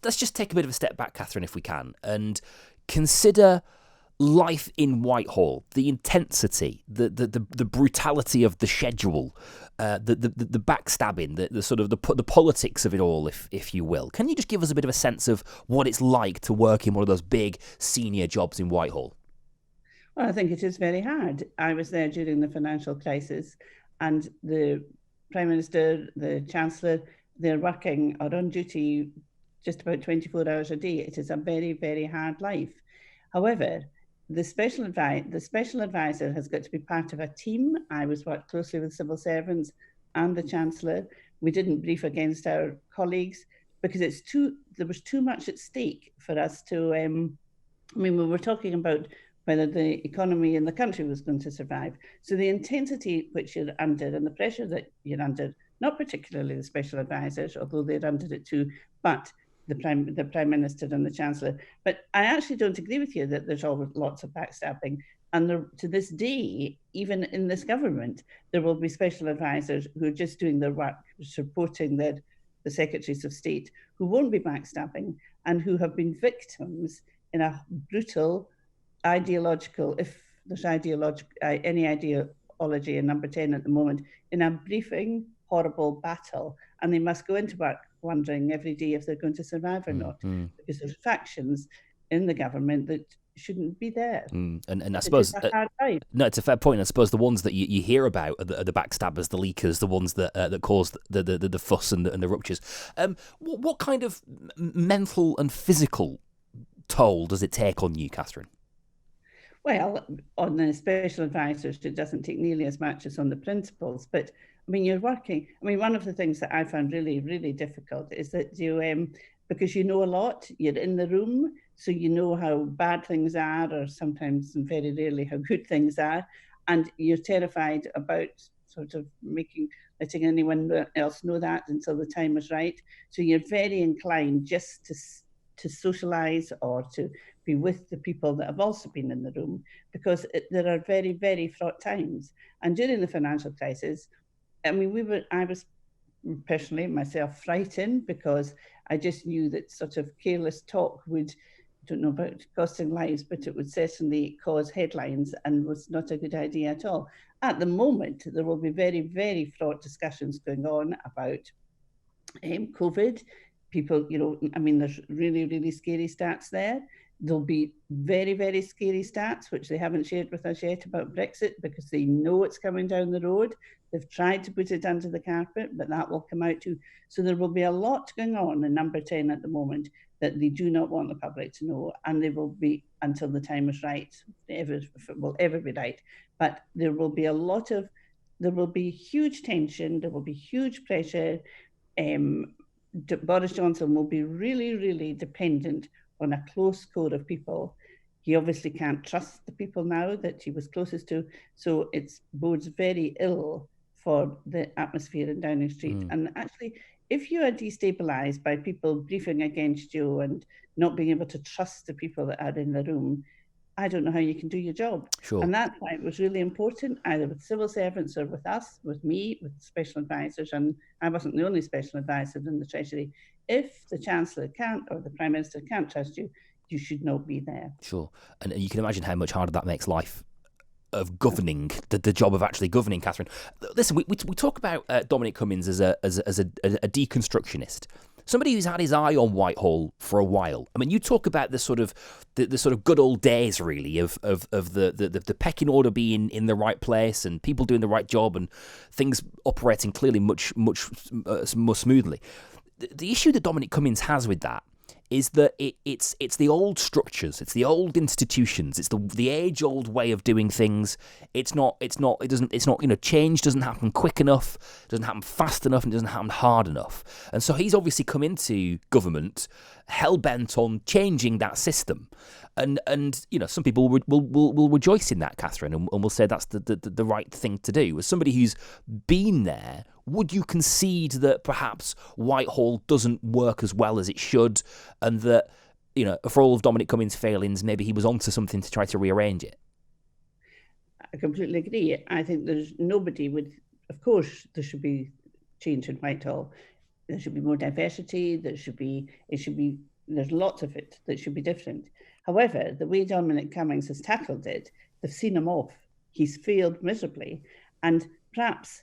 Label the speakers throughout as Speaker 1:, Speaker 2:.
Speaker 1: let's just take a bit of a step back, Catherine, if we can, and consider life in Whitehall, the intensity, the brutality of the schedule, the backstabbing, the sort of the politics of it all, if you will. Can you just give us a bit of a sense of what it's like to work in one of those big senior jobs in Whitehall?
Speaker 2: Well, I think it is very hard. I was there during the financial crisis, and the Prime Minister, the Chancellor, they're working or on duty just about 24 hours a day. It is a very, very hard life. However, the special advisor has got to be part of a team. I was worked closely with civil servants and the Chancellor. We didn't brief against our colleagues because there was too much at stake for us to. We were talking about whether the economy in the country was going to survive. So the intensity which you're under and the pressure that you're under, not particularly the special advisors, although they're under it too, but the Prime Minister and the Chancellor. But I actually don't agree with you that there's always lots of backstabbing. And to this day, even in this government, there will be special advisors who are just doing their work, supporting the Secretaries of State, who won't be backstabbing and who have been victims in a brutal ideological, if there's any ideology in number 10 at the moment, in a briefing, horrible battle. And they must go into work wondering every day if they're going to survive or not, because there's factions in the government that shouldn't be there.
Speaker 1: And I suppose no, it's a fair point. I suppose the ones that you hear about are the backstabbers, the leakers, the ones that cause the fuss and the ruptures. What kind of mental and physical toll does it take on you, Catherine?
Speaker 2: Well, on the special advisors, it doesn't take nearly as much as on the principals. But I mean, you're working. I mean, one of the things that I found really, really difficult is that you, because you know a lot, you're in the room, so you know how bad things are, or sometimes and very rarely how good things are, and you're terrified about sort of letting anyone else know that until the time is right. So you're very inclined just to socialise or to be with the people that have also been in the room, because there are very, very fraught times. And during the financial crisis, I mean, I was personally myself frightened, because I just knew that sort of careless talk would, I don't know about costing lives, but it would certainly cause headlines and was not a good idea at all. At the moment, there will be very, very fraught discussions going on about COVID. People, I mean, there's really, really scary stats there. There'll be very, very scary stats, which they haven't shared with us yet, about Brexit, because they know it's coming down the road. They've tried to put it under the carpet, but that will come out too. So there will be a lot going on in number 10 at the moment that they do not want the public to know, and they will be until the time is right, if it will ever be right. But there will be huge tension, there will be huge pressure. Boris Johnson will be really, really dependent on a close core of people. He obviously can't trust the people now that he was closest to, so it bodes very ill for the atmosphere in Downing Street. And actually, if you are destabilised by people briefing against you and not being able to trust the people that are in the room, I don't know how you can do your job.
Speaker 1: Sure.
Speaker 2: And that's why it was really important, either with civil servants or with us, with me, with special advisors, and I wasn't the only special advisor in the Treasury. If the Chancellor can't, or the Prime Minister can't trust you, you should not be there.
Speaker 1: Sure. And you can imagine how much harder that makes life of governing, the job of actually governing, Catherine. Listen, we talk about Dominic Cummings as a deconstructionist, somebody who's had his eye on Whitehall for a while. I mean, you talk about the sort of good old days, really, of the pecking order being in the right place and people doing the right job and things operating clearly much more smoothly. The issue that Dominic Cummings has with that is that it's the old structures, it's the old institutions, it's the age-old way of doing things. Change doesn't happen quick enough, doesn't happen fast enough, and doesn't happen hard enough. And so he's obviously come into government hell-bent on changing that system. And some people will rejoice in that, Catherine, and will say that's the right thing to do. As somebody who's been there, would you concede that perhaps Whitehall doesn't work as well as it should, and that, for all of Dominic Cummings' failings, maybe he was onto something to try to rearrange it?
Speaker 2: I completely agree. I think there's nobody would, of course, there should be change in Whitehall. there should be more diversity. There's lots of it that should be different. However, the way Dominic Cummings has tackled it, they've seen him off. He's failed miserably. And perhaps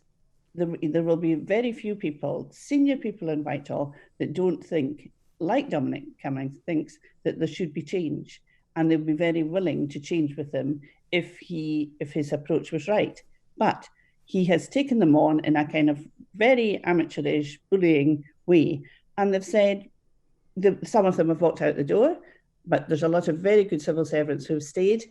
Speaker 2: there will be very few people, senior people in Whitehall, that don't think, like Dominic Cummings thinks, that there should be change. And they'll be very willing to change with him if his approach was right. But he has taken them on in a kind of very amateurish, bullying way. And they've said, some of them have walked out the door, but there's a lot of very good civil servants who have stayed.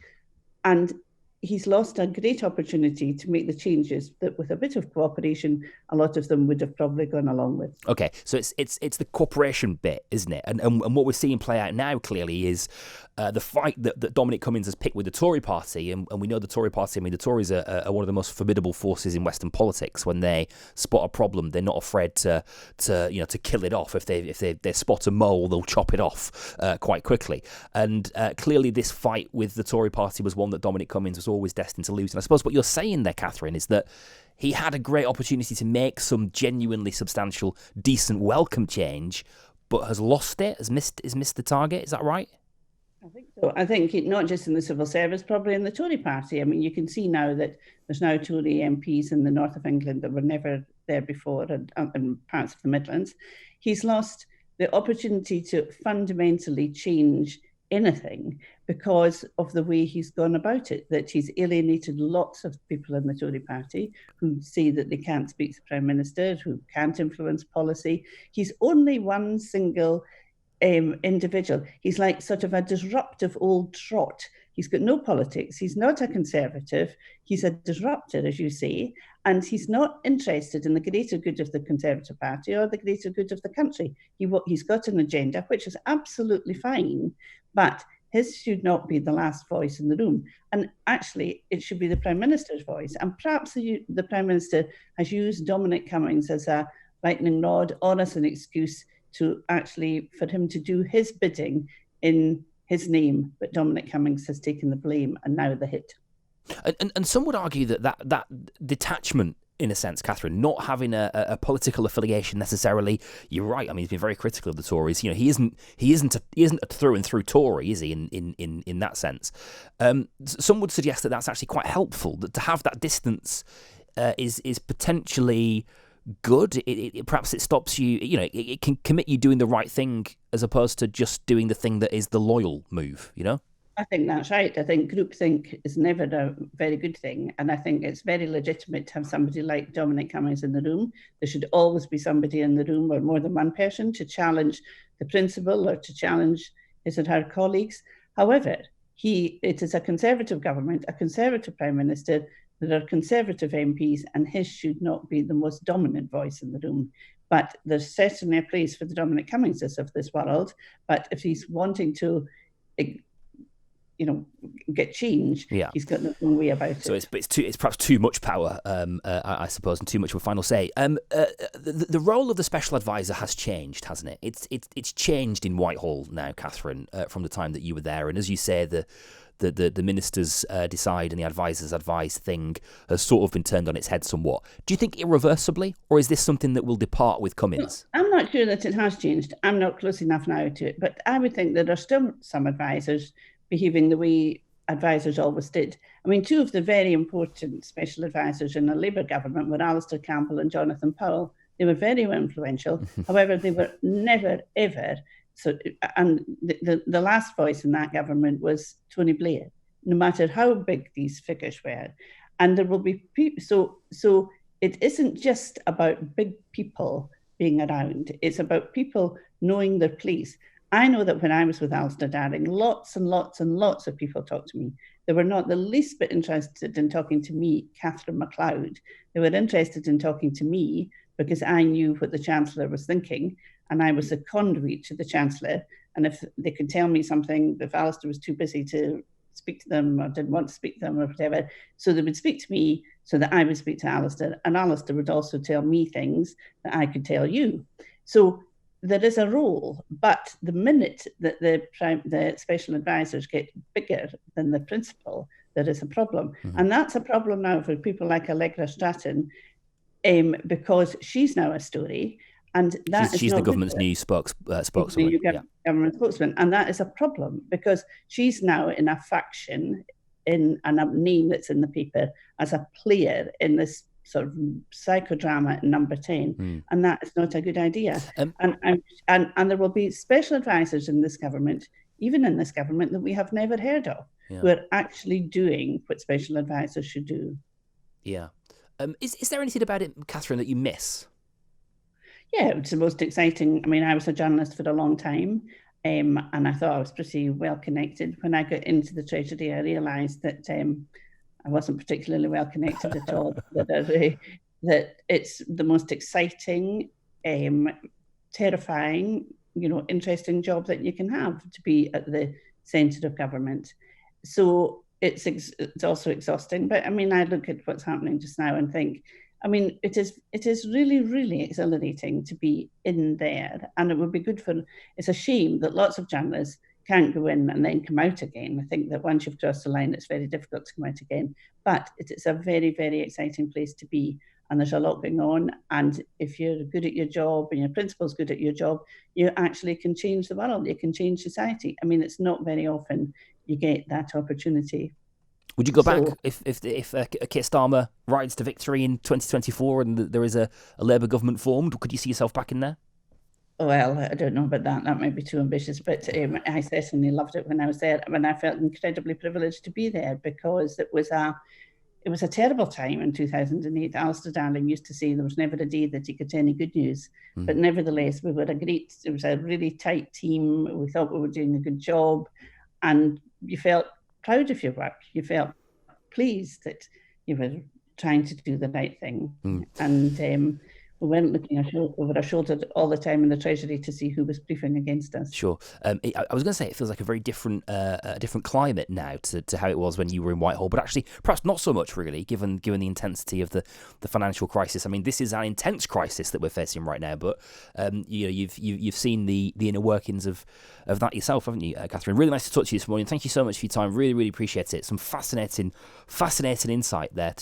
Speaker 2: And he's lost a great opportunity to make the changes that, with a bit of cooperation, a lot of them would have probably gone along with.
Speaker 1: Okay, so it's the cooperation bit, isn't it? And what we're seeing play out now clearly is the fight that Dominic Cummings has picked with the Tory party, and we know the Tory party. I mean, the Tories are one of the most formidable forces in Western politics. When they spot a problem, they're not afraid to kill it off. If they spot a mole, they'll chop it off quite quickly. And clearly, this fight with the Tory party was one that Dominic Cummings was always destined to lose. And I suppose what you're saying there, Catherine, is that he had a great opportunity to make some genuinely substantial, decent, welcome change, but has lost it, has missed the target. Is that right?
Speaker 2: I think so. I think not just in the civil service, probably in the Tory party. I mean, you can see now that there's now Tory MPs in the north of England that were never there before, and parts of the Midlands. He's lost the opportunity to fundamentally change anything because of the way he's gone about it, that he's alienated lots of people in the Tory party who say that they can't speak to the Prime Minister, who can't influence policy. He's only one single individual. He's like sort of a disruptive old trot. He's got no politics. He's not a Conservative. He's a disruptor, as you say, and he's not interested in the greater good of the Conservative Party or the greater good of the country. He's got an agenda, which is absolutely fine, but his should not be the last voice in the room. And actually, it should be the Prime Minister's voice. And perhaps the Prime Minister has used Dominic Cummings as a lightning rod or as an excuse to actually, for him to do his bidding in his name. But Dominic Cummings has taken the blame and now the hit.
Speaker 1: And some would argue that detachment, in a sense, Catherine, not having a political affiliation necessarily. You're right. I mean, he's been very critical of the Tories. You know, he isn't a through and through Tory, is he? In that sense, some would suggest that that's actually quite helpful. That to have that distance is potentially good. Perhaps it stops you. You know, it can commit you doing the right thing as opposed to just doing the thing that is the loyal move. You know.
Speaker 2: I think that's right. I think groupthink is never a very good thing. And I think it's very legitimate to have somebody like Dominic Cummings in the room. There should always be somebody in the room, or more than one person, to challenge the principal or to challenge his or her colleagues. However, it is a Conservative government, a Conservative Prime Minister, there are Conservative MPs, and his should not be the most dominant voice in the room. But there's certainly a place for the Dominic Cummingses of this world. But if he's wanting to get change, yeah, he's got no way about it.
Speaker 1: So it's perhaps too much power, I suppose, and too much of a final say. The role of the special advisor has changed, hasn't it? It's changed in Whitehall now, Catherine, from the time that you were there. And as you say, the ministers decide and the advisors advise thing has sort of been turned on its head somewhat. Do you think irreversibly, or is this something that will depart with Cummings?
Speaker 2: Well, I'm not sure that it has changed. I'm not close enough now to it, but I would think there are still some advisors behaving the way advisors always did. I mean, two of the very important special advisors in the Labour government were Alistair Campbell and Jonathan Powell. They were very influential. However, they were never, ever. So, and the last voice in that government was Tony Blair, no matter how big these figures were. And there will be people. So it isn't just about big people being around. It's about people knowing their place. I know that when I was with Alistair Darling, lots and lots and lots of people talked to me. They were not the least bit interested in talking to me, Catherine Mcleod. They were interested in talking to me because I knew what the Chancellor was thinking, and I was a conduit to the Chancellor. And if they could tell me something, if Alistair was too busy to speak to them or didn't want to speak to them or whatever, so they would speak to me so that I would speak to Alistair, and Alistair would also tell me things that I could tell you. So there is a role, but the minute that the special advisors get bigger than the principal, there is a problem. Mm-hmm. And that's a problem now for people like Allegra Stratton, because she's now a story, And that
Speaker 1: she's the government's new spokeswoman.
Speaker 2: Government spokesman, and that is a problem because she's now in a faction, in a name that's in the paper as a player in this sort of psychodrama in Number 10, and that is not a good idea. And there will be special advisors in this government, even in this government, that we have never heard of, who are actually doing what special advisors should do.
Speaker 1: Yeah. Is there anything about it, Catherine, that you miss?
Speaker 2: Yeah, it's the most exciting. I mean, I was a journalist for a long time, and I thought I was pretty well connected. When I got into the Treasury, I realised that I wasn't particularly well connected at all. That it's the most exciting, terrifying, interesting job that you can have, to be at the centre of government. So it's also exhausting. But I mean, I look at what's happening just now and think, I mean, it is really, really exhilarating to be in there. And it would be good it's a shame that lots of journalists can't go in and then come out again. I think that once you've crossed the line, it's very difficult to come out again. But it's a very, very exciting place to be. And there's a lot going on. And if you're good at your job and your principal's good at your job, you actually can change the world. You can change society. I mean, it's not very often you get that opportunity.
Speaker 1: Would you go back if Keir Starmer rides to victory in 2024 and there is a Labour government formed? Could you see yourself back in there?
Speaker 2: Well, I don't know about that. That might be too ambitious. But I certainly loved it when I was there. And I felt incredibly privileged to be there because it was a terrible time in 2008. Alistair Darling used to say there was never a day that he could tell any good news. But nevertheless, it was a really tight team. We thought we were doing a good job. And you felt proud of your work. You felt pleased that you were trying to do the right thing. And we weren't looking over our shoulder all the time in the Treasury to see who was briefing against us.
Speaker 1: Sure. I was going to say it feels like a very different climate now to how it was when you were in Whitehall, but actually perhaps not so much really, given the intensity of the financial crisis. I mean, this is an intense crisis that we're facing right now, but you've seen the inner workings of that yourself, haven't you, Catherine? Really nice to talk to you this morning. Thank you so much for your time. Really, really appreciate it. Some fascinating insight there